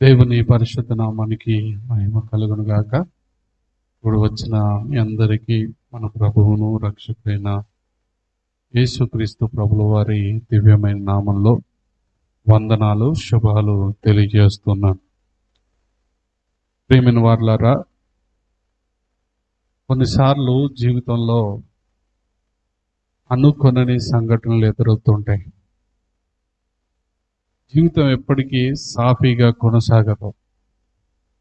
దేవుని పరిశుద్ధ నామానికి మహిమ కలుగును గాక. ఇప్పుడు వచ్చిన మీ అందరికీ మన ప్రభువును రక్షకుడైన యేసుక్రీస్తు ప్రభుల వారి దివ్యమైన నామంలో వందనాలు, శుభాలు తెలియజేస్తున్నాను. ప్రియమైన వారలారా, కొన్నిసార్లు జీవితంలో అనుకొనని సంఘటనలు ఎదురవుతుంటాయి. జీవితం ఎప్పటికీ సాఫీగా కొనసాగదు.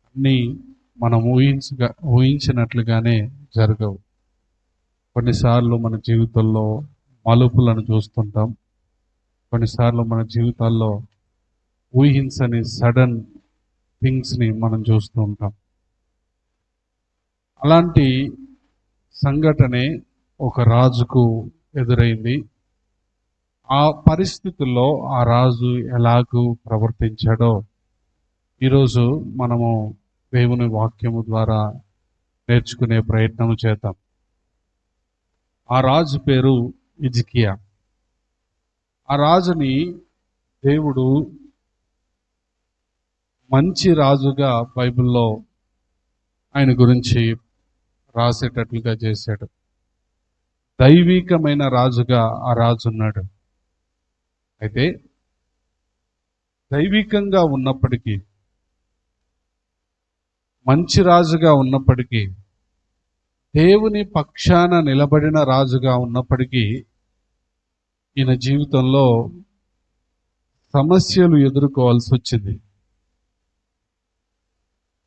అన్నీ మనం ఊహించినట్లుగానే జరగవు. కొన్నిసార్లు మన జీవితంలో మలుపులను చూస్తుంటాం. కొన్నిసార్లు మన జీవితాల్లో ఊహించని సడన్ థింగ్స్ని మనం చూస్తూ ఉంటాం. అలాంటి సంఘటనే ఒక రాజుకు ఎదురైంది. ఆ పరిస్థితుల్లో ఆ రాజు ఎలాగూ ప్రవర్తించాడో ఈరోజు మనము దేవుని వాక్యము ద్వారా నేర్చుకునే ప్రయత్నం చేద్దాం. ఆ రాజు పేరు హిజ్కియా. ఆ రాజుని దేవుడు మంచి రాజుగా బైబిల్లో ఆయన గురించి రాసేటట్లుగా చేశాడు. దైవికమైన రాజుగా ఆ రాజు ఉన్నాడు. అయితే దైవికంగా ఉన్నప్పటికీ, మంచి రాజుగా ఉన్నప్పటికీ, దేవుని పక్షాన నిలబడిన రాజుగా ఉన్నప్పటికీ, ఈయన జీవితంలో సమస్యలు ఎదుర్కోవాల్సి వచ్చింది.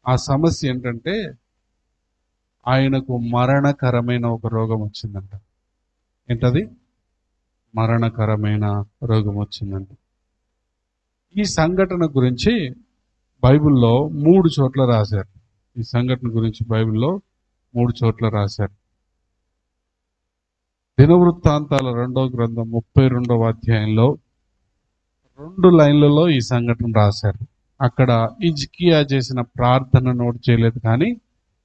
ఆ సమస్య ఏంటంటే, ఆయనకు మరణకరమైన ఒక రోగం వచ్చిందంట. ఏంటది? మరణకరమైన రోగం వచ్చిందంట. ఈ సంఘటన గురించి బైబిల్లో 3 చోట్ల రాశారు. ఈ సంఘటన గురించి బైబిల్లో 3 చోట్ల రాశారు. దినవృత్తాంతాల 2వ గ్రంథం 32వ అధ్యాయంలో 2 లైన్లలో ఈ సంఘటన రాశారు. అక్కడ హిజ్కియా చేసిన ప్రార్థన నోట్ చేయలేదు, కానీ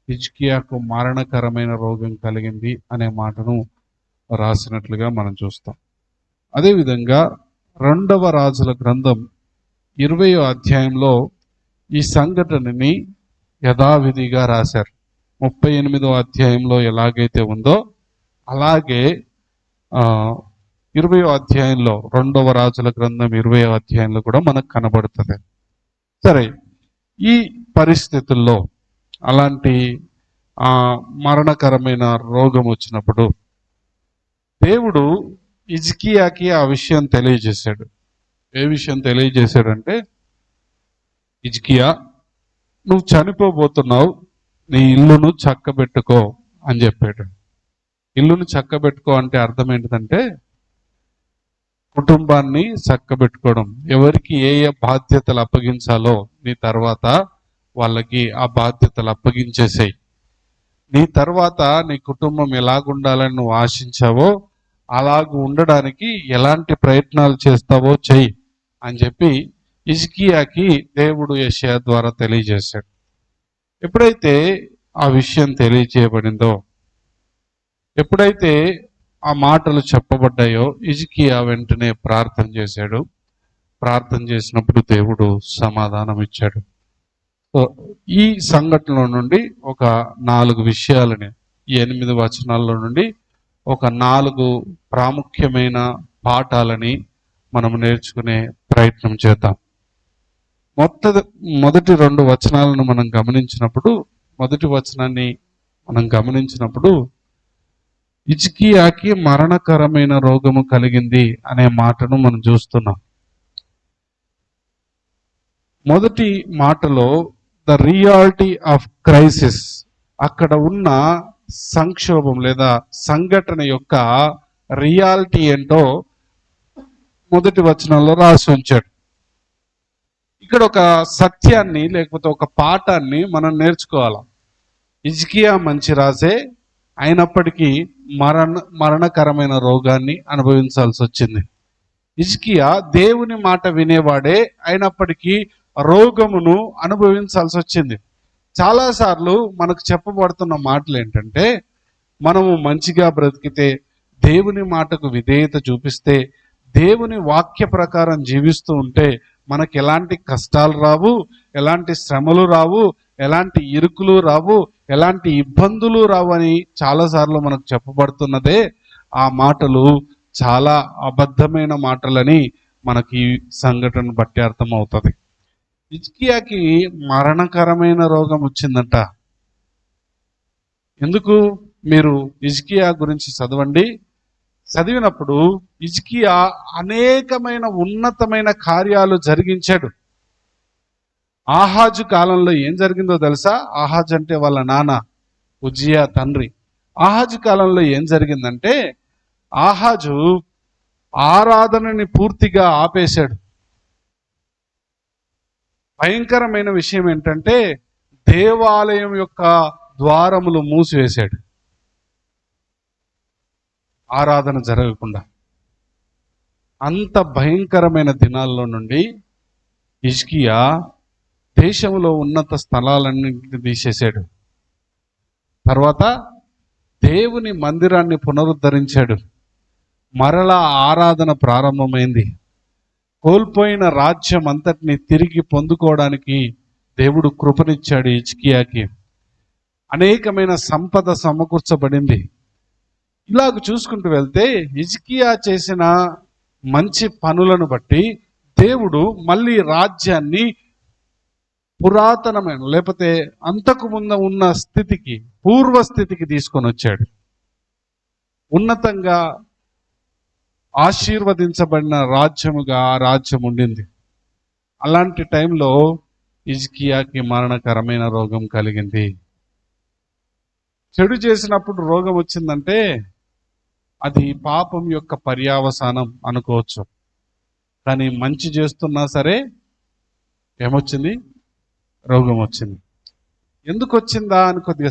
హిజ్కియాకు మరణకరమైన రోగం కలిగింది అనే మాటను రాసినట్లుగా మనం చూస్తాం. అదేవిధంగా 2వ రాజుల గ్రంథం 20వ అధ్యాయంలో ఈ సంఘటనని యథావిధిగా రాశారు. 38వ అధ్యాయంలో ఎలాగైతే ఉందో అలాగే 20వ అధ్యాయంలో 2వ రాజుల గ్రంథం 20వ అధ్యాయంలో కూడా మనకు కనబడుతుంది. సరే, ఈ పరిస్థితుల్లో అలాంటి మరణకరమైన రోగం వచ్చినప్పుడు దేవుడు హిజ్కియాకి ఆ విషయం తెలియజేశాడు. ఏ విషయం తెలియజేశాడంటే, హిజ్కియా, నువ్వు చనిపోబోతున్నావు, నీ ఇల్లును చక్కబెట్టుకో అని చెప్పాడు. ఇల్లును చక్కబెట్టుకో అంటే అర్థం ఏంటంటే, కుటుంబాన్ని చక్కబెట్టుకోవడం. ఎవరికి ఏ ఏ బాధ్యతలు అప్పగించాలో నీ తర్వాత వాళ్ళకి ఆ బాధ్యతలు అప్పగించేసాయి. నీ తర్వాత నీ కుటుంబం ఎలాగుండాలని నువ్వు ఆశించావో అలాగూ ఉండడానికి ఎలాంటి ప్రయత్నాలు చేస్తావో చెయ్యి అని చెప్పి హిజ్కియాకి దేవుడు యెషయా ద్వారా తెలియజేశాడు. ఎప్పుడైతే ఆ విషయం తెలియజేయబడిందో, ఎప్పుడైతే ఆ మాటలు చెప్పబడ్డాయో, హిజ్కియా వెంటనే ప్రార్థన చేశాడు. ప్రార్థన చేసినప్పుడు దేవుడు సమాధానం ఇచ్చాడు. సో ఈ సంఘటనలో నుండి ఒక 4 విషయాలని, ఈ 8 వచనాల్లో నుండి ఒక 4 ప్రాముఖ్యమైన పాఠాలని మనం నేర్చుకునే ప్రయత్నం చేద్దాం. మొదటి 2 వచనాలను మనం గమనించినప్పుడు, మొదటి వచనాన్ని మనం గమనించినప్పుడు హిజ్కియాకి మరణకరమైన రోగము కలిగింది అనే మాటను మనం చూస్తున్నాం. మొదటి మాటలో ద రియాలిటీ ఆఫ్ క్రైసిస్, అక్కడ ఉన్న సంక్షోభం లేదా సంఘటన యొక్క రియాలిటీ ఏంటో మొదటి వచనంలో రాసి ఉంచాడు. ఇక్కడ ఒక సత్యాన్ని లేకపోతే ఒక పాఠాన్ని మనం నేర్చుకోవాలి. హిజ్కియా మంచి రాజే అయినప్పటికీ మరణకరమైన రోగాన్ని అనుభవించాల్సి వచ్చింది. హిజ్కియా దేవుని మాట వినేవాడే అయినప్పటికీ రోగమును అనుభవించాల్సి వచ్చింది. చాలాసార్లు మనకు చెప్పబడుతున్న మాటలు ఏంటంటే, మనము మంచిగా బ్రతికితే, దేవుని మాటకు విధేయత చూపిస్తే, దేవుని వాక్య ప్రకారం జీవిస్తూ ఉంటే మనకి ఎలాంటి కష్టాలు రావు, ఎలాంటి శ్రమలు రావు, ఎలాంటి ఇరుకులు రావు, ఎలాంటి ఇబ్బందులు రావు అని చాలాసార్లు మనకు చెప్పబడుతున్నదే ఆ మాటలు చాలా అబద్ధమైన మాటలని మనకి ఈ సంఘటన బట్టి అర్థమవుతుంది. హిజ్కియాకి మరణకరమైన రోగం వచ్చిందంట. ఎందుకు? మీరు హిజ్కియా గురించి చదవండి. చదివినప్పుడు హిజ్కియా అనేకమైన ఉన్నతమైన కార్యాలు జరిగించాడు. ఆహాజు కాలంలో ఏం జరిగిందో తెలుసా? ఆహాజు అంటే వాళ్ళ నాన్న ఉజ్జియా తండ్రి. ఆహాజు కాలంలో ఏం జరిగిందంటే, ఆహాజు ఆరాధనని పూర్తిగా ఆపేశాడు. భయంకరమైన విషయం ఏంటంటే, దేవాలయం యొక్క ద్వారములు మూసివేశాడు, ఆరాధన జరగకుండా. అంత భయంకరమైన దినాల్లో నుండి హిజ్కియా దేశంలో ఉన్నత స్థలాలన్నింటినీ తీసేశాడు. తర్వాత దేవుని మందిరాన్ని పునరుద్ధరించాడు. మరలా ఆరాధన ప్రారంభమైంది. కోల్పోయిన రాజ్యం అంతటిని తిరిగి పొందుకోవడానికి దేవుడు కృపనిచ్చాడు హిజ్కియాకి. అనేకమైన సంపద సమకూర్చబడింది. ఇలాగ చూసుకుంటూ వెళ్తే హిజ్కియా చేసిన మంచి పనులను బట్టి దేవుడు మళ్ళీ రాజ్యాన్ని పురాతనమైన, లేకపోతే అంతకు ముందు ఉన్న స్థితికి, పూర్వస్థితికి తీసుకొని వచ్చాడు. ఉన్నతంగా ఆశీర్వదించబడిన రాజ్యముగా ఆ రాజ్యం ఉండింది. అలాంటి టైంలో హిజ్కియాకి మరణకరమైన రోగం కలిగింది. చెడు చేసినప్పుడు రోగం వచ్చిందంటే అది పాపం యొక్క పర్యావసానం అనుకోవచ్చు. కానీ మంచి చేస్తున్నా సరే ఏమొచ్చింది? రోగం వచ్చింది. ఎందుకు వచ్చిందా అని కొద్దిగా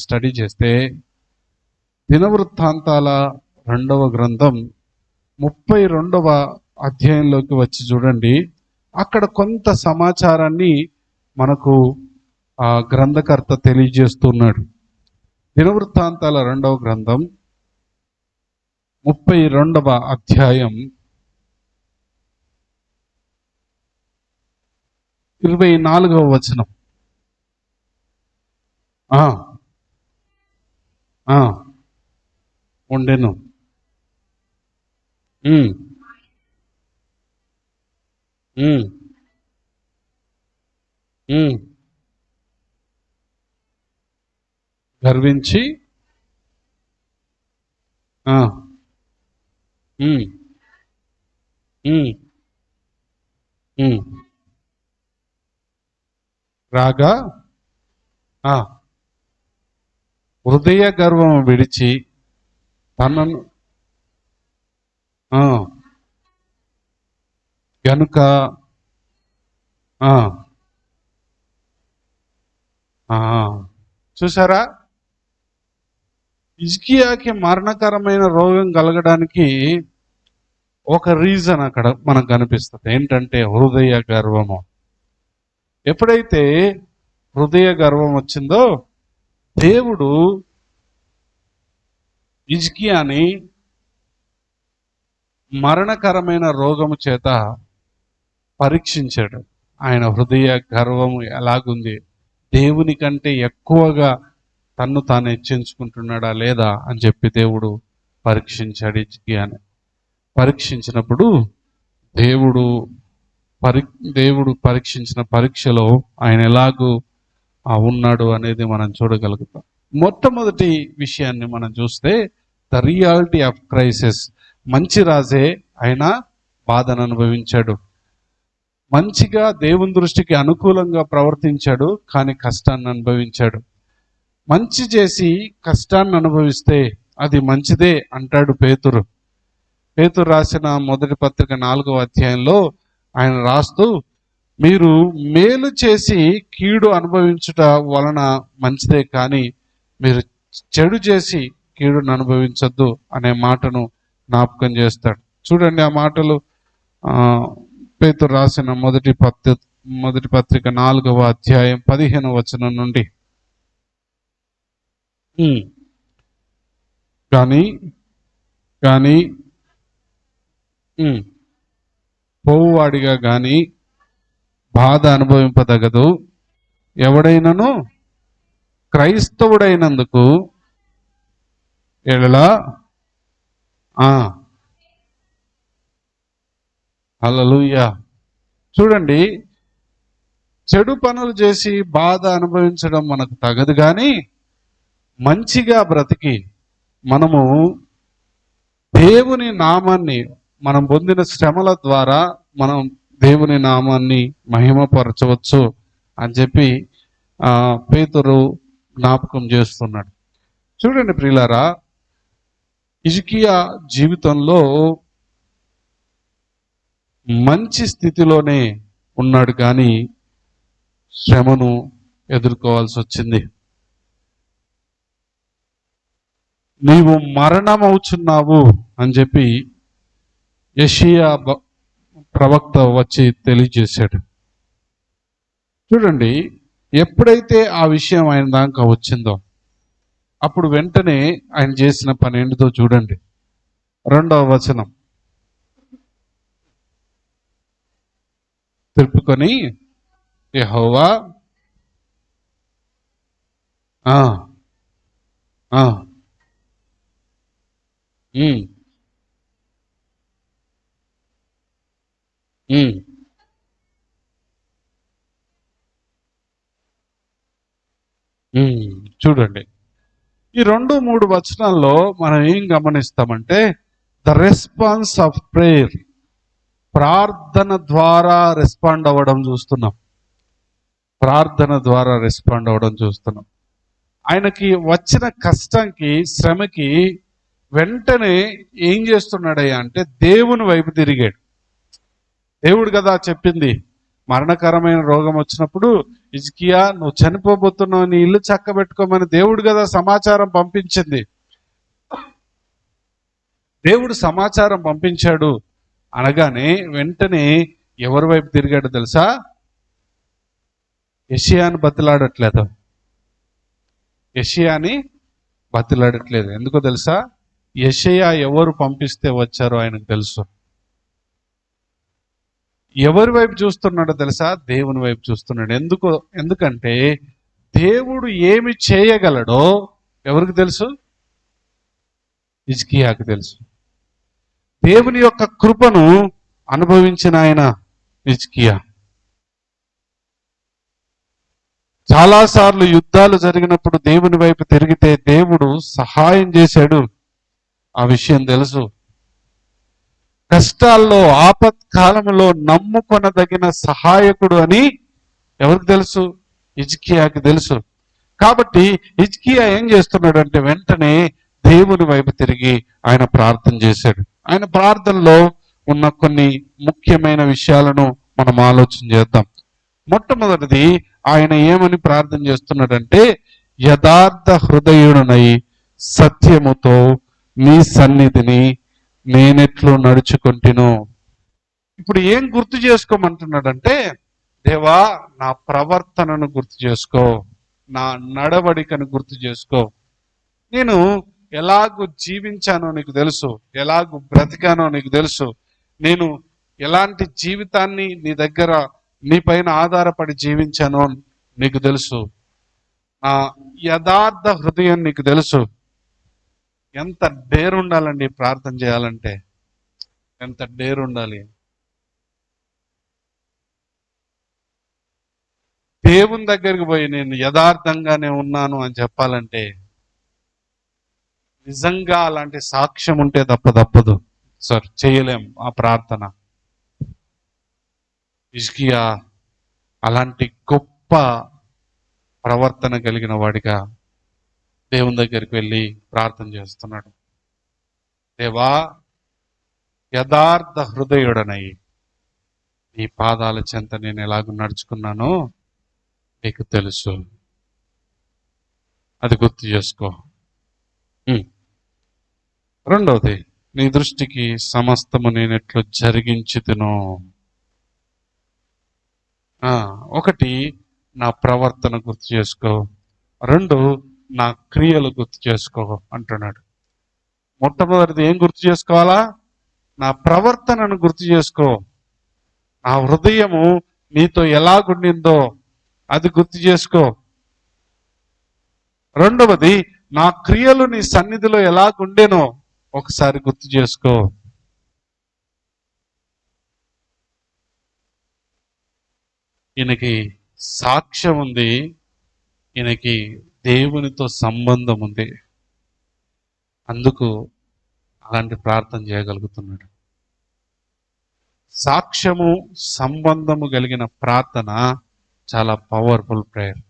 స్టడీ చేస్తే దినవృత్తాంతాల 2వ గ్రంథం 32వ అధ్యాయంలోకి వచ్చి చూడండి. అక్కడ కొంత సమాచారాన్ని మనకు ఆ గ్రంథకర్త తెలియజేస్తున్నాడు. దినవృత్తాంతాల 2వ గ్రంథం 32వ అధ్యాయం 24వ వచనం. ఉండెను. గర్వించి రాగా హృదయ గర్వం విడిచి తనను గనుక చూసారా, హిజ్కియాకి మరణకరమైన రోగం కలగడానికి ఒక రీజన్ అక్కడ మనకు కనిపిస్తుంది. ఏంటంటే హృదయ గర్వము. ఎప్పుడైతే హృదయ గర్వం వచ్చిందో దేవుడు హిజ్కియాని మరణకరమైన రోగము చేత పరీక్షించాడు. ఆయన హృదయ గర్వము ఎలాగుంది, దేవుని కంటే ఎక్కువగా తన్ను తాను హెచ్చించుకుంటున్నాడా లేదా అని చెప్పి దేవుడు పరీక్షించాడు హిజ్కియాని. పరీక్షించినప్పుడు దేవుడు పరీక్షించిన పరీక్షలో ఆయన ఎలాగూ ఉన్నాడు అనేది మనం చూడగలుగుతాం. మొట్టమొదటి విషయాన్ని మనం చూస్తే ద రియాలిటీ ఆఫ్ క్రైసిస్. మంచి రాజే అయినా బాధను అనుభవించాడు. మంచిగా దేవుని దృష్టికి అనుకూలంగా ప్రవర్తించాడు, కానీ కష్టాన్ని అనుభవించాడు. మంచి చేసి కష్టాన్ని అనుభవిస్తే అది మంచిదే అంటాడు పేతురు. పేతురు రాసిన మొదటి పత్రిక 4వ అధ్యాయంలో ఆయన రాస్తూ, మీరు మేలు చేసి కీడు అనుభవించుట వలన మంచిదే, కానీ మీరు చెడు చేసి కీడును అనుభవించొద్దు అనే మాటను జ్ఞాపకం చేస్తాడు. చూడండి ఆ మాటలు పేతురు రాసిన మొదటి పత్రిక 4వ అధ్యాయం 15వ వచనం నుండి. కానీ ఉమ్. పోవువాడిగా గాని బాధ అనుభవింపదగదు. ఎవడైనను క్రైస్తవుడైనందుకు ఎడలా హల్లెలూయా. చూడండి, చెడు పనులు చేసి బాధ అనుభవించడం మనకు తగదు, కానీ మంచిగా బ్రతికి మనము దేవుని నామాన్ని, మనం పొందిన శ్రమల ద్వారా మనం దేవుని నామాన్ని మహిమపరచవచ్చు అని చెప్పి పేతురు జ్ఞాపకం చేస్తున్నాడు. చూడండి ప్రియులారా, హిజ్కియా జీవితంలో మంచి స్థితిలోనే ఉన్నాడు, కానీ శ్రమను ఎదుర్కోవాల్సి వచ్చింది. నీవు మరణమవుచున్నావు అని చెప్పి యెషయా ప్రవక్త వచ్చి తెలియజేశాడు. చూడండి, ఎప్పుడైతే ఆ విషయం ఆయన దాకా వచ్చిందో అప్పుడు వెంటనే ఆయన చేసిన పని ఏంటిదో చూడండి. 2వ వచనం, తిప్పుకొని యెహోవా చూడండి, ఈ 2-3 వచనాల్లో మనం ఏం గమనిస్తామంటే ద రెస్పాన్స్ ఆఫ్ ప్రేయర్, ప్రార్థన ద్వారా రెస్పాండ్ అవ్వడం చూస్తున్నాం. ప్రార్థన ద్వారా రెస్పాండ్ అవ్వడం చూస్తున్నాం. ఆయనకి వచ్చిన కష్టంకి, శ్రమకి వెంటనే ఏం చేస్తున్నాడయ్యా అంటే దేవుని వైపు తిరిగాడు. దేవుడు కదా చెప్పింది, మరణకరమైన రోగం వచ్చినప్పుడు హిజ్కియా నువ్వు చనిపోబోతున్నావు, నీ ఇల్లు చక్కబెట్టుకోమని దేవుడు కదా సమాచారం పంపించింది. దేవుడు సమాచారం పంపించాడు అనగానే వెంటనే ఎవరి వైపు తిరిగాడు తెలుసా? యెషయాని బతిలాడట్లేదు. యెషయాని బతిలాడట్లేదు. ఎందుకో తెలుసా? యెషయా ఎవరు పంపిస్తే వచ్చారో ఆయనకు తెలుసు. ఎవరి వైపు చూస్తున్నాడో తెలుసా? దేవుని వైపు చూస్తున్నాడు. ఎందుకంటే దేవుడు ఏమి చేయగలడో ఎవరికి తెలుసు? హిజ్కియాకు తెలుసు. దేవుని యొక్క కృపను అనుభవించిన ఆయన హిజ్కియా. చాలాసార్లు యుద్ధాలు జరిగినప్పుడు దేవుని వైపు తిరిగితే దేవుడు సహాయం చేశాడు, ఆ విషయం తెలుసు. కష్టాల్లో, ఆపత్కాలంలో నమ్ముకొనదగిన సహాయకుడు అని ఎవరికి తెలుసు? హిజ్కియాకి తెలుసు. కాబట్టి హిజ్కియా ఏం చేస్తున్నాడంటే వెంటనే దేవుని వైపు తిరిగి ఆయన ప్రార్థన చేశాడు. ఆయన ప్రార్థనలో ఉన్న కొన్ని ముఖ్యమైన విషయాలను మనం ఆలోచన చేద్దాం. మొట్టమొదటిది, ఆయన ఏమని ప్రార్థన చేస్తున్నాడంటే యథార్థ హృదయుడునై సత్యముతో నీ సన్నిధిని నేనెట్లు నడుచుకుంటును. ఇప్పుడు ఏం గుర్తు చేసుకోమంటున్నాడంటే, దేవా నా ప్రవర్తనను గుర్తు చేసుకో, నా నడవడికను గుర్తు చేసుకో. నేను ఎలాగూ జీవించానో నీకు తెలుసు, ఎలాగూ బ్రతికానో నీకు తెలుసు. నేను ఎలాంటి జీవితాన్ని నీ పైన ఆధారపడి జీవించానో నీకు తెలుసు. నా యథార్థ హృదయం నీకు తెలుసు. ఎంత డేర్ ఉండాలండి ప్రార్థన చేయాలంటే, ఎంత డేర్ ఉండాలి. దేవుని దగ్గరికి పోయి నేను యథార్థంగానే ఉన్నాను అని చెప్పాలంటే నిజంగా అలాంటి సాక్ష్యం ఉంటే తప్పదు సార్, చేయలేం ఆ ప్రార్థన. హిజ్కియా అలాంటి గొప్ప ప్రవర్తన కలిగిన వాడిగా దేవుని దగ్గరికి వెళ్ళి ప్రార్థన చేస్తున్నాడు. దేవా యథార్థ హృదయుడనై నీ పాదాల చెంత నేను ఎలాగ నడుచుకున్నానో నీకు తెలుసు, అది గుర్తు చేసుకో. రెండవది, నీ దృష్టికి సమస్తము నేను ఎట్లు జరిగించుతును. ఒకటి, నా ప్రవర్తన గుర్తు చేసుకో. 2, నా క్రియలు గుర్తు చేసుకో అంటున్నాడు. మొట్టమొదటిది ఏం గుర్తు చేసుకోవాలా? నా ప్రవర్తనను గుర్తు చేసుకో, నా హృదయము నీతో ఎలాగుండిందో అది గుర్తు చేసుకో. రెండవది, నా క్రియలు నీ సన్నిధిలో ఎలాగుండేనో ఒకసారి గుర్తు చేసుకో. ఈయనకి సాక్ష్యం ఉంది, ఈయనకి దేవునితో సంబంధం ఉంది, అందుకు అలాంటి ప్రార్థన చేయగలుగుతున్నాడు. సాక్ష్యము సంబంధము కలిగిన ప్రార్థన చాలా పవర్ఫుల్ ప్రేయర్.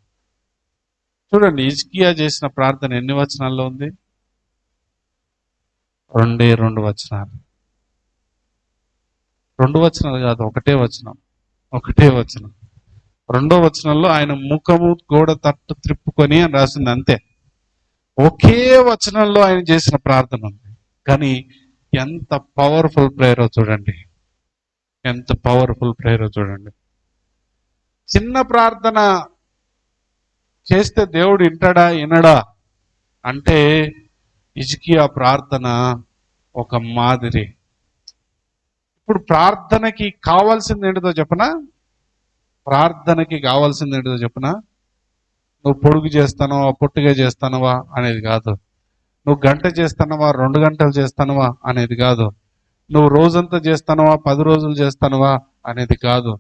చూడండి, హిజ్కియా చేసిన ప్రార్థన ఎన్ని వచనాల్లో ఉంది? 2 వచనాలు. 2 వచనాలు కాదు, ఒకటే వచనం. 2వ వచనంలో ఆయన ముఖము గోడ తట్టు త్రిప్పుకొని అని రాసింది, అంతే. ఒకే వచనంలో ఆయన చేసిన ప్రార్థన ఉంది. కానీ ఎంత పవర్ఫుల్ ప్రేయరో చూడండి, ఎంత పవర్ఫుల్ ప్రేయరో చూడండి. చిన్న ప్రార్థన చేస్తే దేవుడు వింటాడా వినడా అంటే హిజ్కియా ప్రార్థన ఒక మాదిరి. ఇప్పుడు ప్రార్థనకి కావాల్సింది ఏంటిదో చెప్పనా? నువ్వు పొడుగు చేస్తానవా, పొట్టుగా చేస్తానవా అనేది కాదు. నువ్వు గంట చేస్తానవా, 2 గంటలు చేస్తానవా అనేది కాదు. నువ్వు రోజంతా చేస్తానవా, 10 రోజులు చేస్తానవా అనేది కాదు.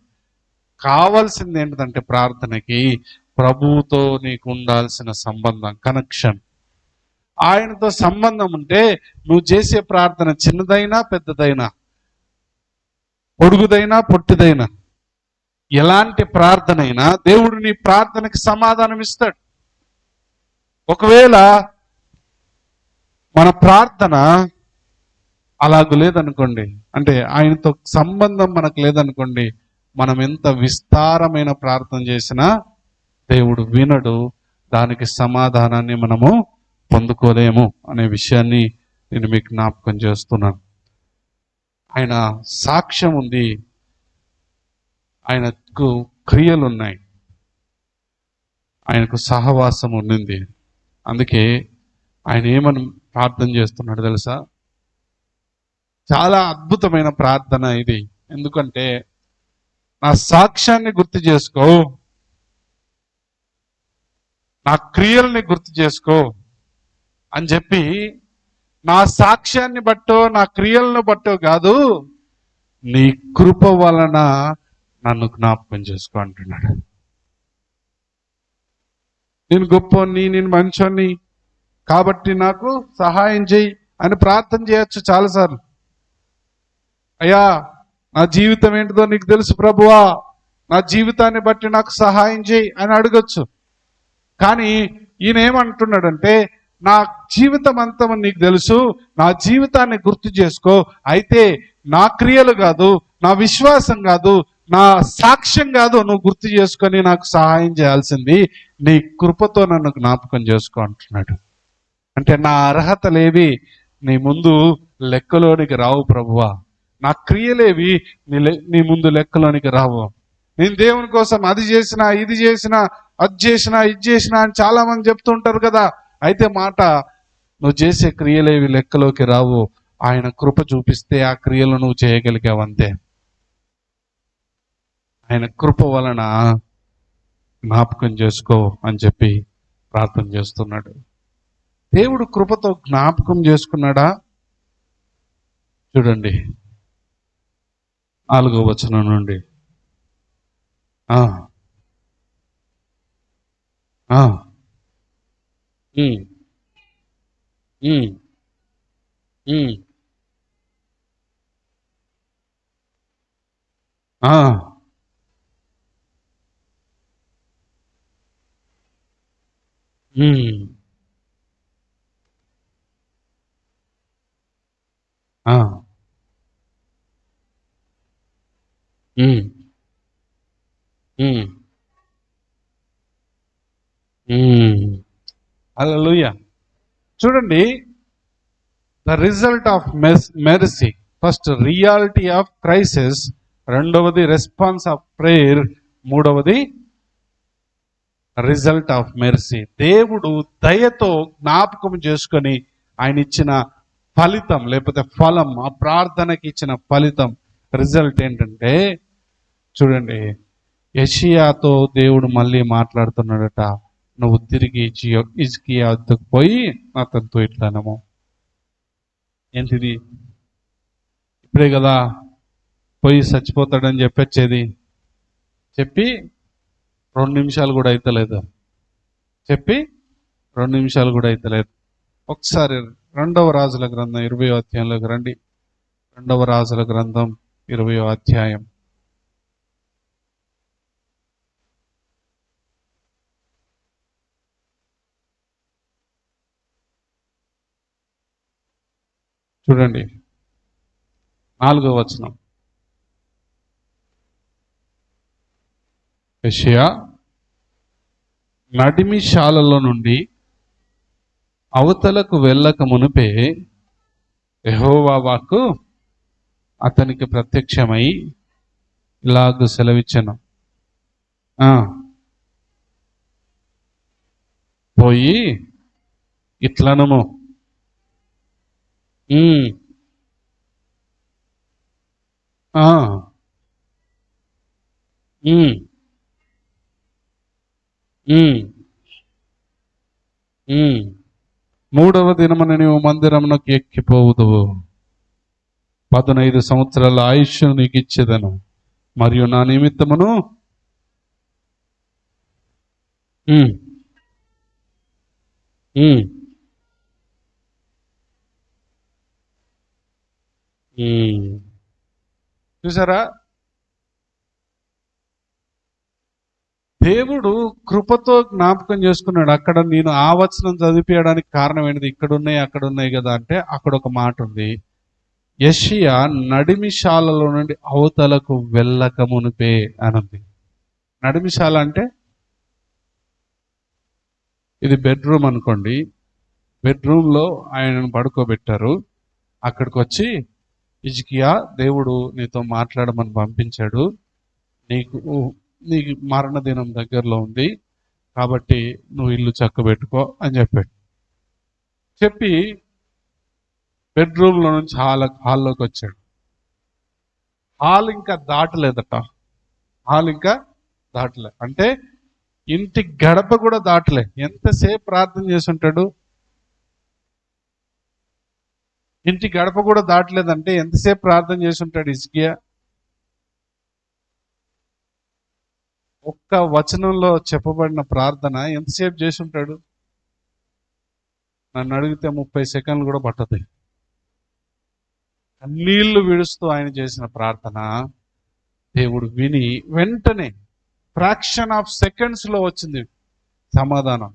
కావాల్సింది ఏంటిదంటే ప్రార్థనకి ప్రభువుతో నీకు ఉండాల్సిన సంబంధం, కనెక్షన్. ఆయనతో సంబంధం ఉంటే నువ్వు చేసే ప్రార్థన చిన్నదైనా పెద్దదైనా, పొడుగుదైనా పొట్టిదైనా, ఎలాంటి ప్రార్థన అయినా దేవుడు నీ ప్రార్థనకి సమాధానం ఇస్తాడు. ఒకవేళ మన ప్రార్థన అలాగూ లేదనుకోండి, అంటే ఆయనతో సంబంధం మనకు లేదనుకోండి, మనం ఎంత విస్తారమైన ప్రార్థన చేసినా దేవుడు వినడు, దానికి సమాధానాన్ని మనము పొందుకోలేము అనే విషయాన్ని నేను మీకు జ్ఞాపకం చేస్తున్నాను. ఆయన సాక్ష్యం ఉంది, ఆయనకు క్రియలు ఉన్నాయి, ఆయనకు సహవాసం ఉండింది. అందుకే ఆయన ఏమని ప్రార్థన చేస్తున్నాడు తెలుసా? చాలా అద్భుతమైన ప్రార్థన ఇది. ఎందుకంటే నా సాక్ష్యాన్ని గుర్తు చేసుకో, నా క్రియల్ని గుర్తు చేసుకో అని చెప్పి, నా సాక్ష్యాన్ని బట్టో నా క్రియలను బట్టో కాదు, నీ కృప వలన నన్ను జ్ఞాపకం చేసుకో అంటున్నాడు. నేను గొప్పని, నేను మంచోని కాబట్టి నాకు సహాయం చేయి అని ప్రార్థన చేయొచ్చు చాలాసార్లు. అయ్యా, నా జీవితం ఏంటిదో నీకు తెలుసు ప్రభువా, నా జీవితాన్ని బట్టి నాకు సహాయం చేయి అని అడగొచ్చు. కానీ ఈయన ఏమంటున్నాడంటే, నా జీవితం అంతా నీకు తెలుసు, నా జీవితాన్ని గుర్తు చేసుకో. అయితే నా క్రియలు కాదు, నా విశ్వాసం కాదు, నా సాక్ష్యం కాదు నువ్వు గుర్తు చేసుకొని నాకు సహాయం చేయాల్సింది, నీ కృపతో నన్ను జ్ఞాపకం చేసుకో అంటున్నాడు. అంటే నా అర్హతలేవి నీ ముందు లెక్కలోనికి రావు ప్రభువా, నా క్రియలేవి నీ ముందు లెక్కలోనికి రావు. నేను దేవుని కోసం అది చేసినా, ఇది చేసినా, అది చేసినా, ఇది చేసినా అని చాలా మంది చెప్తుంటారు కదా. అయితే మాట, నువ్వు చేసే క్రియలేవి లెక్కలోకి రావు. ఆయన కృప చూపిస్తే ఆ క్రియలు నువ్వు చేయగలిగావంతే. ఆయన కృప వలన జ్ఞాపకం చేసుకో అని చెప్పి ప్రార్థన చేస్తున్నాడు. దేవుడు కృపతో జ్ఞాపకం చేసుకున్నాడా? చూడండి 4వ వచనం నుండి. హల్లెలూయా. చూడండి, the result of mercy. First reality of crisis, రెండవది రెస్పాన్స్ ఆఫ్ ప్రేయర్, మూడవది రిజల్ట్ ఆఫ్ మెర్సీ. దేవుడు దయతో జ్ఞాపకం చేసుకొని ఆయన ఇచ్చిన ఫలితం లేకపోతే ఫలం, ఆ ప్రార్థనకి ఇచ్చిన ఫలితం, రిజల్ట్ ఏంటంటే చూడండి, యెషయాతో దేవుడు మళ్ళీ మాట్లాడుతున్నాడట. నువ్వు తిరిగి హిజ్కియా వద్దకు పోయి అతనితో ఇట్లనము. ఏంటిది? ఇప్పుడే కదా పోయి చచ్చిపోతాడని చెప్పొచ్చేది. చెప్పి 2 నిమిషాలు కూడా అయితలేదు. చెప్పి 2 నిమిషాలు కూడా అయితలేదు. ఒకసారి 2వ రాజుల గ్రంథం 20వ అధ్యాయంలోకి రండి. 2వ రాజుల గ్రంథం 20వ అధ్యాయం. చూడండి 4వ వచనం. యెషయా నడిమిశాలలో నుండి అవతలకు వెళ్ళక మునుపే యెహోవా వాక్కు అతనికి ప్రత్యక్షమై ఇలాగ సెలవిచ్చెను. పోయి ఇట్లనము. మూడవ దినమున నీవు మందిరమునకు ఎక్కిపోవుదువు. 15 సంవత్సరాల ఆయుష్ నీకు ఇచ్చేదను, మరియు నా నిమిత్తమును చూసారా, దేవుడు కృపతో జ్ఞాపకం చేసుకున్నాడు. అక్కడ నేను ఆ వచనం చదివించడానికి కారణం ఏంటిది? ఇక్కడున్నాయి అక్కడ ఉన్నాయి కదా అంటే అక్కడ ఒక మాట ఉంది. యెషయా నడిమిశాలలో నుండి అవతలకు వెళ్ళక మునిపే అనుంది. నడిమిశాల అంటే ఇది బెడ్రూమ్ అనుకోండి. బెడ్రూమ్లో ఆయనను పడుకోబెట్టారు. అక్కడికి వచ్చి, హిజ్కియా, దేవుడు నీతో మాట్లాడమని పంపించాడు, నీకు మరణ దినం దగ్గరలో ఉంది కాబట్టి నువ్వు ఇల్లు చక్కబెట్టుకో అని చెప్పాడు. చెప్పి బెడ్రూమ్లో నుంచి హాల్లోకి వచ్చాడు. హాల్ ఇంకా దాటలేదట. అంటే ఇంటి గడప కూడా దాటలే. ఎంతసేపు ప్రార్థన చేసి ఉంటాడు? ఇంటి గడప కూడా దాటలేదంటే ఎంతసేపు ప్రార్థన చేసి ఉంటాడు హిజ్కియా? ఒక్క వచనంలో చెప్పబడిన ప్రార్థన ఎంతసేపు చేసి ఉంటాడు? నన్ను అడిగితే 30 సెకండ్లు కూడా పట్టదు. కన్నీళ్లు విడుస్తూ ఆయన చేసిన ప్రార్థన దేవుడు విని వెంటనే ఫ్రాక్షన్ ఆఫ్ సెకండ్స్లో వచ్చింది సమాధానం.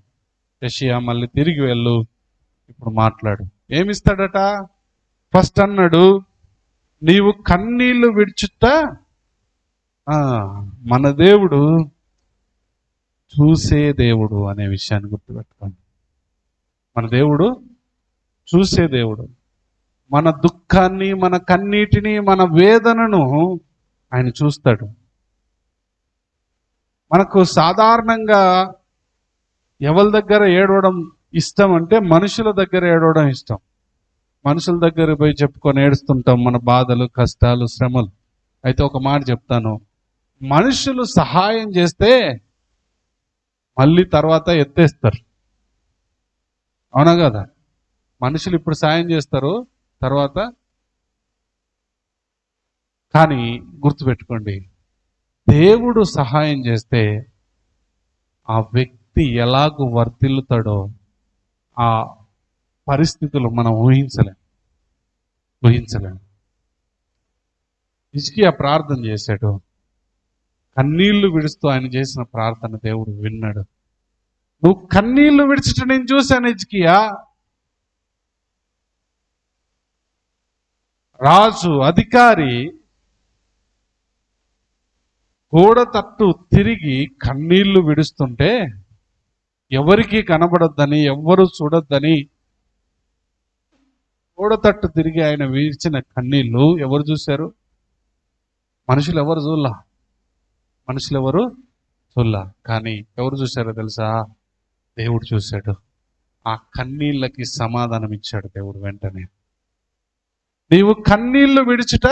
యెషయా మళ్ళీ తిరిగి వెళ్ళు, ఇప్పుడు మాట్లాడు. ఏమిస్తాడట? ఫస్ట్ అన్నాడు, నీవు కన్నీళ్లు విడుచుట మన దేవుడు చూసే దేవుడు అనే విషయాన్ని గుర్తుపెట్టుకోండి. మన దేవుడు చూసే దేవుడు. మన దుఃఖాన్ని, మన కన్నీటిని, మన వేదనను ఆయన చూస్తాడు. మనకు సాధారణంగా ఎవరి దగ్గర ఏడవడం ఇష్టం అంటే మనుషుల దగ్గర ఏడవడం ఇష్టం. మనుషుల దగ్గర పోయి చెప్పుకొని ఏడుస్తుంటాం మన బాధలు, కష్టాలు, శ్రమలు. అయితే ఒక మాట చెప్తాను, మనుషులు సహాయం చేస్తే మళ్ళీ తర్వాత ఎత్తేస్తారు. అవునా కదా? మనుషులు ఇప్పుడు సాయం చేస్తారు, తర్వాత. కానీ గుర్తుపెట్టుకోండి, దేవుడు సహాయం చేస్తే ఆ వ్యక్తి ఎలాగూ వర్ధిల్లుతాడో ఆ పరిస్థితులు మనం ఊహించలేం. హిజ్కియా ప్రార్థన చేశాడు. కన్నీళ్లు విడుస్తూ ఆయన చేసిన ప్రార్థన దేవుడు విన్నాడు. నువ్వు కన్నీళ్లు విడిచటం నేను చూశాను హిజ్కియా. రాజు, అధికారి గోడ తట్టు తిరిగి కన్నీళ్లు విడుస్తుంటే ఎవరికి కనబడొద్దని, ఎవ్వరు చూడొద్దని గోడ తట్టు తిరిగి ఆయన వీడ్చిన కన్నీళ్లు ఎవరు చూశారు? మనుషులు ఎవరు చూడలా. కానీ ఎవరు చూశారో తెలుసా? దేవుడు చూశాడు. ఆ కన్నీళ్ళకి సమాధానం ఇచ్చాడు దేవుడు వెంటనే. నీవు కన్నీళ్లు విడుచుట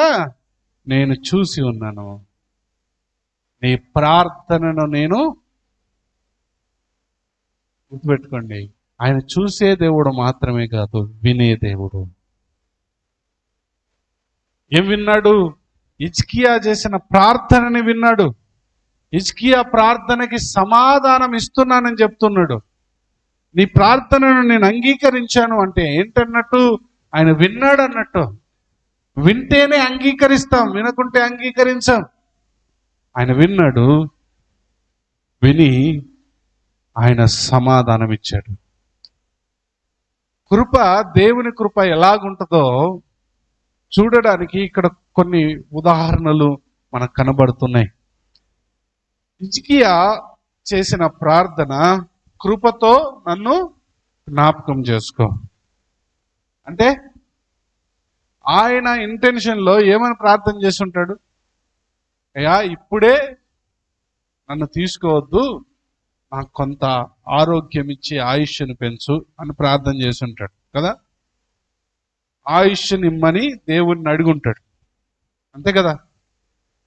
నేను చూసి ఉన్నాను, నీ ప్రార్థనను నేను, గుర్తుపెట్టుకోండి, ఆయన చూసే దేవుడు మాత్రమే కాదు, వినే దేవుడు. ఏం విన్నాడు? హిజ్కియా చేసిన ప్రార్థనని విన్నాడు. హిజ్కియా ప్రార్థనకి సమాధానం ఇస్తున్నానని చెప్తున్నాడు. నీ ప్రార్థనను నేను అంగీకరించాను అంటే ఏంటన్నట్టు? ఆయన విన్నాడు అన్నట్టు. వింటేనే అంగీకరిస్తాం, వినకుంటే అంగీకరించాం. ఆయన విన్నాడు, విని ఆయన సమాధానం ఇచ్చాడు. కృప, దేవుని కృప ఎలాగుంటుందో చూడడానికి ఇక్కడ కొన్ని ఉదాహరణలు మనకు కనబడుతున్నాయి. హిజ్కియా చేసిన ప్రార్థన, కృపతో నన్ను జ్ఞాపకం చేసుకో అంటే ఆయన ఇంటెన్షన్లో ఏమని ప్రార్థన చేసి ఉంటాడు? అయ్యా, ఇప్పుడే నన్ను తీసుకోవద్దు, నాకు కొంత ఆరోగ్యం ఇచ్చి ఆయుష్ను పెంచు అని ప్రార్థన చేసి ఉంటాడు కదా. ఆయుష్ని ఇమ్మని దేవుణ్ణి అడుగుంటాడు, అంతే కదా.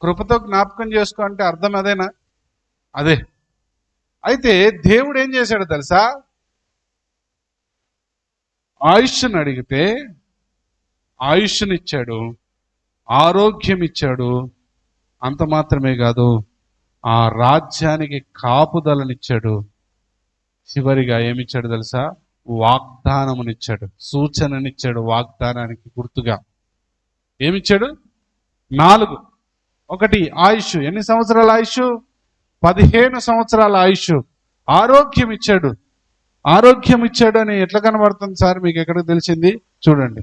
కృపతో జ్ఞాపకం చేసుకో అంటే అర్థం అదేనా? అదే. అయితే దేవుడు ఏం చేశాడు తెలుసా? ఆయుష్ని అడిగితే ఆయుష్నిచ్చాడు, ఆరోగ్యం ఇచ్చాడు. అంత మాత్రమే కాదు, ఆ రాజ్యానికి కాపుదలనిచ్చాడు. చివరిగా ఏమిచ్చాడు తెలుసా? వాగ్దానమునిచ్చాడు, సూచననిచ్చాడు. వాగ్దానానికి గుర్తుగా ఏమిచ్చాడు? 4. ఒకటి ఆయుష్. ఎన్ని సంవత్సరాల ఆయుష్? 15 సంవత్సరాల ఆయుష్. ఆరోగ్యం ఇచ్చాడు. ఆరోగ్యం ఇచ్చాడు అని ఎట్లా కనబడుతుంది సార్? మీకు ఎక్కడికి తెలిసింది? చూడండి,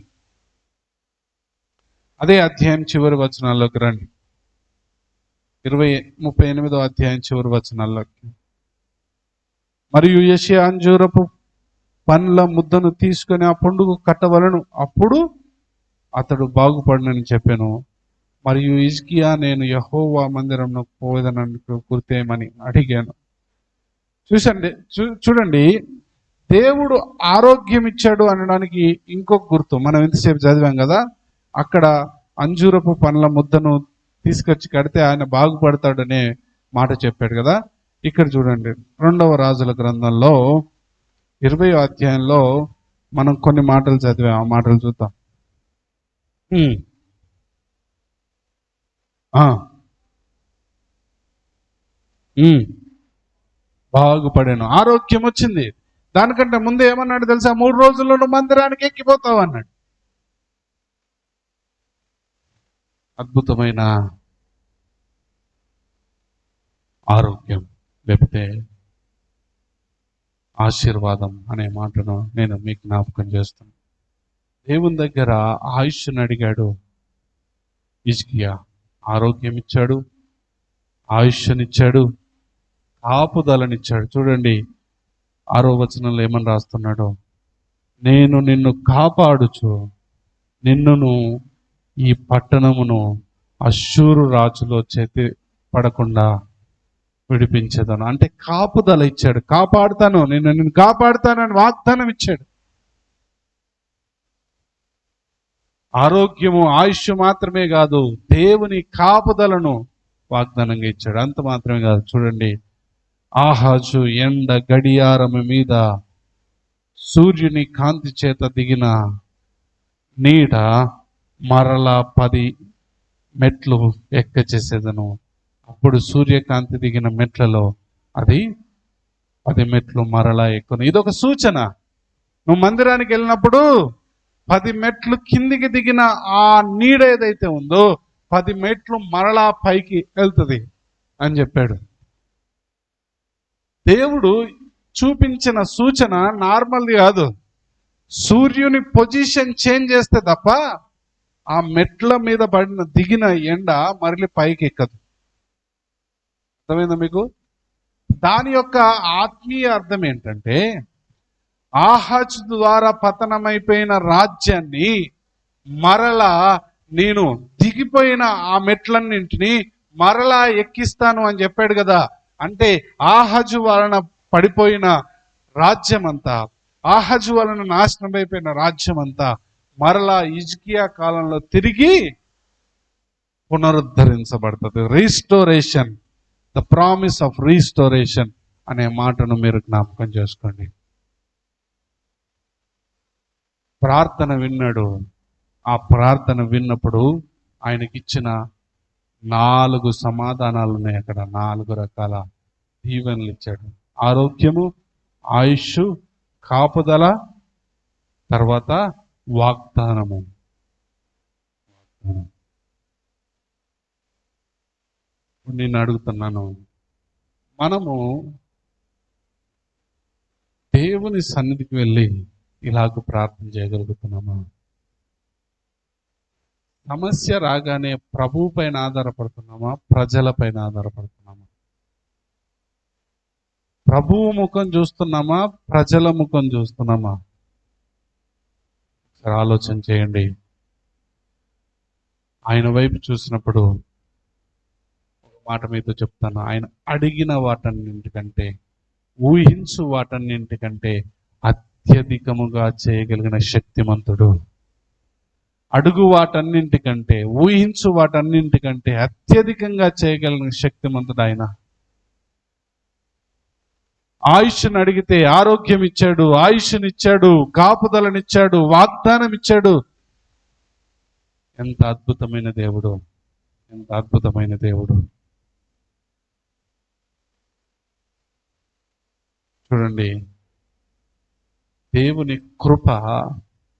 అదే అధ్యాయం చివరి వచనాల్లోకి రండి. 38వ అధ్యాయం చివరి వచనాల్లోకి. మరియు యెషయా అంజూరపు పండ్ల ముద్దను తీసుకొని ఆ పండుగ కట్టవలను, అప్పుడు అతడు బాగుపడనని చెప్పాను. మరియు హిజ్కియా, నేను యెహోవా మందిరంలో పోయేదనని గుర్తేమని అడిగాను. చూడండి, దేవుడు ఆరోగ్యం ఇచ్చాడు అనడానికి ఇంకొక గుర్తు మనం ఇంతసేపు చదివాం కదా. అక్కడ అంజూరపు పండ్ల ముద్దను తీసుకొచ్చి కడితే ఆయన బాగుపడతాడనే మాట చెప్పాడు కదా. ఇక్కడ చూడండి, 2వ రాజుల గ్రంథంలో 20వ అధ్యాయంలో మనం కొన్ని మాటలు చదివాం. ఆ మాటలు చూద్దాం. బాగుపడాను, ఆరోగ్యం వచ్చింది. దానికంటే ముందు ఏమన్నాడు తెలుసా? 3 రోజుల్లో నువ్వు మందిరానికి ఎక్కిపోతావు అన్నాడు. అద్భుతమైన ఆరోగ్యం, లేకపోతే ఆశీర్వాదం అనే మాటను నేను మీకు జ్ఞాపకం చేస్తాను. దేవుని దగ్గర ఆయుష్ను అడిగాడు హిజ్కియా. ఆరోగ్యం ఇచ్చాడు, ఆయుష్నిచ్చాడు, కాపుదలనిచ్చాడు. చూడండి 6వ వచనంలో ఏమని రాస్తున్నాడు? నేను నిన్ను కాపాడుచు నిన్నును ఈ పట్టణమును అష్షూరు రాజులో చేతి పడకుండా విడిపించేదను. అంటే కాపుదల ఇచ్చాడు. కాపాడుతాను, నిన్ను కాపాడుతానని వాగ్దానం ఇచ్చాడు. ఆరోగ్యము, ఆయుష్ మాత్రమే కాదు, దేవుని కాపుదలను వాగ్దానంగా ఇచ్చాడు. అంత మాత్రమే కాదు, చూడండి, ఆహాజు ఎండ గడియారము మీద సూర్యుని కాంతి చేత దిగిన నీడ మరలా 10 మెట్లు ఎక్క చేసేదను. అప్పుడు సూర్యకాంతి దిగిన మెట్లలో అది 10 మెట్లు మరలా ఎక్కును. ఇదొక సూచన. నువ్వు మందిరానికి వెళ్ళినప్పుడు 10 మెట్లు కిందికి దిగిన ఆ నీడ ఏదైతే ఉందో 10 మెట్లు మరలా పైకి వెళ్తుంది అని చెప్పాడు. దేవుడు చూపించిన సూచన నార్మల్ది కాదు. సూర్యుని పొజిషన్ చేంజ్ చేస్తే తప్ప ఆ మెట్ల మీద దిగిన ఎండ మరలి పైకి ఎక్కదు. అర్థమైందా మీకు? దాని యొక్క ఆత్మీయ అర్థం ఏంటంటే, ఆహాజు ద్వారా పతనమైపోయిన రాజ్యాన్ని మరలా నేను దిగిపోయిన ఆ మెట్లన్నింటినీ మరలా ఎక్కిస్తాను అని చెప్పాడు కదా. అంటే ఆహాజు వలన పడిపోయిన రాజ్యం అంతా, ఆహాజు వలన నాశనం అయిపోయిన రాజ్యం అంతా మరలా హిజ్కియా కాలంలో తిరిగి పునరుద్ధరించబడుతుంది. Restoration, the promise of restoration అనే మాటను మీరు జ్ఞాపకం చేసుకోండి. ప్రార్థన విన్నాడు. ఆ ప్రార్థన విన్నప్పుడు ఆయనకిచ్చిన 4 సమాధానాలు ఉన్నాయి. అక్కడ 4 రకాల దీవెనలు ఇచ్చాడు. ఆరోగ్యము, ఆయుష్, కాపుదల, తర్వాత వాగ్దానము. నేను అడుగుతున్నాను, మనము దేవుని సన్నిధికి వెళ్ళి ఇలాగ ప్రార్థన చేయగలుగుతున్నామా? సమస్య రాగానే ప్రభువు పైన ఆధారపడుతున్నామా, ప్రజల పైన ఆధారపడుతున్నామా? ప్రభువు ముఖం చూస్తున్నామా, ప్రజల ముఖం చూస్తున్నామా? ఒకసారి ఆలోచన చేయండి. ఆయన వైపు చూసినప్పుడు ఒక మాట మీతో చెప్తాను. ఆయన అడిగిన వాటన్నింటికంటే, ఊహించు వాటన్నింటికంటే అత్యధికముగా చేయగలిగిన శక్తిమంతుడు. అడుగు వాటన్నింటికంటే, ఊహించు వాటన్నింటికంటే అత్యధికంగా చేయగలిగిన శక్తిమంతుడు ఆయన. ఆయుష్ని అడిగితే ఆరోగ్యం ఇచ్చాడు, ఆయుష్నిచ్చాడు, కాపుదలనిచ్చాడు, వాగ్దానం ఇచ్చాడు. ఎంత అద్భుతమైన దేవుడు, ఎంత అద్భుతమైన దేవుడు. చూడండి, దేవుని కృప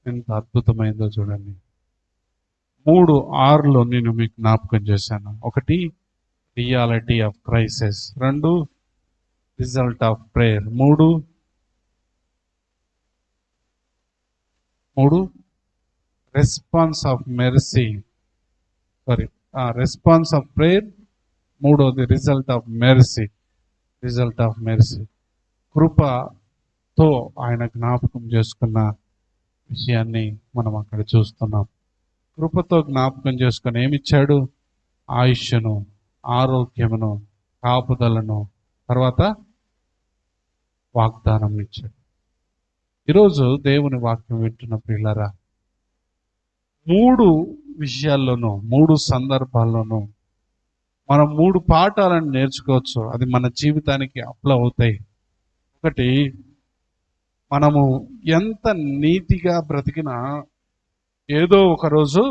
ఎంత అద్భుతమైందో చూడండి. 3:6 నేను మీకు జ్ఞాపకం చేశాను. 1 reality of crisis, 2 result of prayer, 3 response of mercy, response of prayer, 3వది result of mercy. Result of mercy, కృపతో ఆయన జ్ఞాపకం చేసుకున్న విషయాన్ని మనం అక్కడ చూస్తున్నాం. కృపతో జ్ఞాపకం చేసుకుని ఏమిచ్చాడు? ఆయుష్ను, ఆరోగ్యమును, కాపుదలను, తర్వాత వాగ్దానం ఇచ్చాడు. ఈరోజు దేవుని వాక్యం వింటున్న ప్రియులారా, 3 విషయాల్లోనూ, 3 సందర్భాల్లోనూ మనం 3 పాఠాలను నేర్చుకోవచ్చు. అది మన జీవితానికి అప్లై అవుతాయి. 1, మనము ఎంత నీతిగా బ్రతికినా ఏదో ఒక రోజు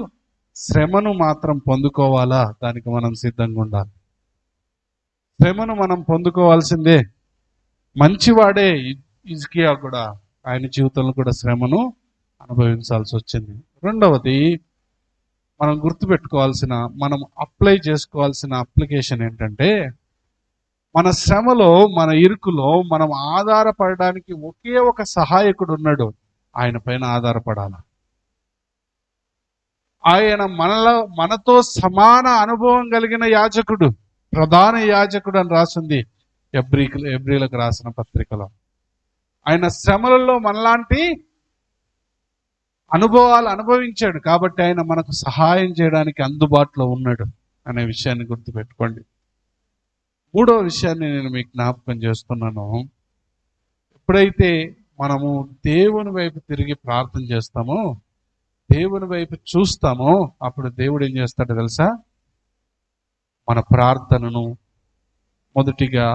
శ్రమను మాత్రం పొందుకోవాలా, దానికి మనం సిద్ధంగా ఉండాలి. శ్రమను మనం పొందుకోవాల్సిందే. మంచివాడే హిజ్కియా కూడా, ఆయన జీవితంలో కూడా శ్రమను అనుభవించాల్సి వచ్చింది. 2వది, మనం గుర్తుపెట్టుకోవాల్సిన, మనం అప్లై చేసుకోవాల్సిన అప్లికేషన్ ఏంటంటే, మన శ్రమలో, మన ఇరుకులో మనం ఆధారపడడానికి ఒకే ఒక సహాయకుడు ఉన్నాడు. ఆయన పైన ఆధారపడాలి. ఆయన మనతో సమాన అనుభవం కలిగిన యాజకుడు, ప్రధాన యాజకుడు అని రాసింది ఎబ్రీలకు రాసిన పత్రికలో. ఆయన శ్రమలలో మనలాంటి అనుభవాలు అనుభవించాడు కాబట్టి ఆయన మనకు సహాయం చేయడానికి అందుబాటులో ఉన్నాడు అనే విషయాన్ని గుర్తుపెట్టుకోండి. 3వ విషయాన్ని నేను మీకు జ్ఞాపకం చేస్తున్నాను. ఎప్పుడైతే మనము దేవుని వైపు తిరిగి ప్రార్థన చేస్తామో, దేవుని వైపు చూస్తామో, అప్పుడు దేవుడు ఏం చేస్తాడో తెలుసా? మన ప్రార్థనను మొదటిగా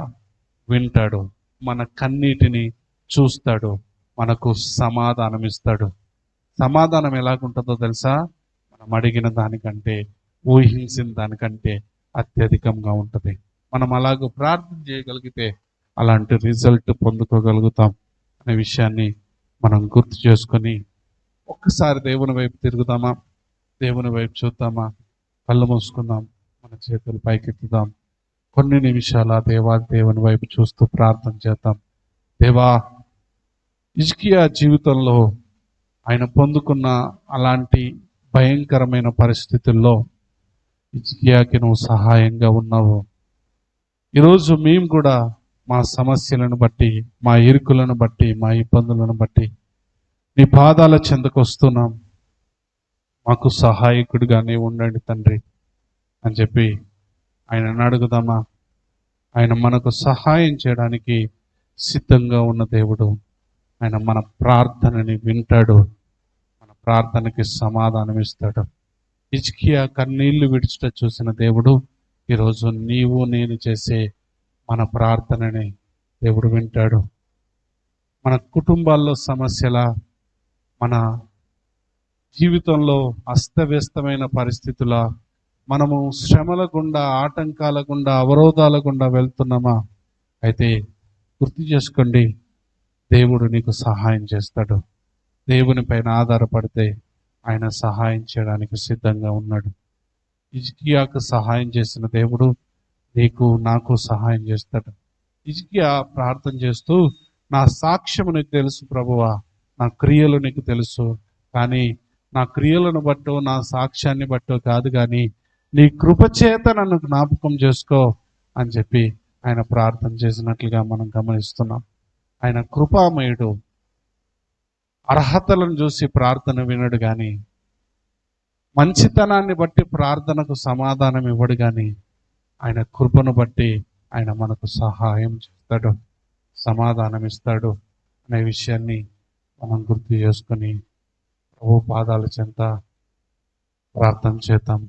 వింటాడు, మన కన్నీటిని చూస్తాడు, మనకు సమాధానం ఇస్తాడు. సమాధానం ఎలాగుంటుందో తెలుసా? మనం అడిగిన దానికంటే, ఊహించిన దానికంటే అత్యధికంగా ఉంటుంది. మనం అలాగ ప్రార్థన చేయగలిగితే అలాంటి రిజల్ట్ పొందుకోగలుగుతాం అనే విషయాన్ని మనం గుర్తు చేసుకొని ఒక్కసారి దేవుని వైపు తిరుగుదామా, దేవుని వైపు చూద్దామా, కళ్ళు మూసుకుందాం, మన చేతులు పైకెత్తుదాం, కొన్ని నిమిషాల దేవుని వైపు చూస్తూ ప్రార్థన చేద్దాం. దేవా, హిజ్కియా జీవితంలో ఆయన పొందుకున్న అలాంటి భయంకరమైన పరిస్థితుల్లో హిజ్కియాకి నువ్వు సహాయంగా ఉన్నావు. ఈరోజు మేము కూడా మా సమస్యలను బట్టి, మా ఇరుకులను బట్టి, మా ఇబ్బందులను బట్టి నీ పాదాల చెంతకు వస్తున్నాం. మాకు సహాయకుడిగానే ఉండండి తండ్రి అని చెప్పి ఆయనను అడుగుదామా? ఆయన మనకు సహాయం చేయడానికి సిద్ధంగా ఉన్న దేవుడు. ఆయన మన ప్రార్థనని వింటాడు, మన ప్రార్థనకి సమాధానం ఇస్తాడు. హిజ్కియా కన్నీళ్లు విడిచుట చూసిన దేవుడు ఈరోజు నీవు నేను చేసే మన ప్రార్థనని దేవుడు వింటాడు. మన కుటుంబాల్లో సమస్యల, మన జీవితంలో అస్తవ్యస్తమైన పరిస్థితుల, మనము శ్రమల గుండా, ఆటంకాల గుండా, అవరోధాల గుండా వెళ్తున్నామా? అయితే గుర్తు చేసుకోండి, దేవుడు నీకు సహాయం చేస్తాడు. దేవుని పైన ఆధారపడితే ఆయన సహాయం చేయడానికి సిద్ధంగా ఉన్నాడు. హిజ్కియాకు సహాయం చేసిన దేవుడు నీకు నాకు సహాయం చేస్తాడు. హిజ్కియా ప్రార్థన చేస్తూ, నా సాక్ష్యము నీకు తెలుసు ప్రభువా, నా క్రియలు నీకు తెలుసు, కానీ నా క్రియలను బట్టో నా సాక్ష్యాన్ని బట్టో కాదు, కానీ నీ కృపచేత నన్ను జ్ఞాపకం చేసుకో అని చెప్పి ఆయన ప్రార్థన చేసినట్లుగా మనం గమనిస్తున్నాం. ఆయన కృపామయుడు. అర్హతలను చూసి ప్రార్థన వినడు కానీ, మంచితనాన్ని బట్టి ప్రార్థనకు సమాధానం ఇవ్వడు కానీ, ఆయన కృపను బట్టి ఆయన మనకు సహాయం చేస్తాడు, సమాధానం ఇస్తాడు అనే విషయాన్ని మనం గుర్తు చేసుకొని ప్రభు పాదాల చెంత ప్రార్థన చేద్దాం.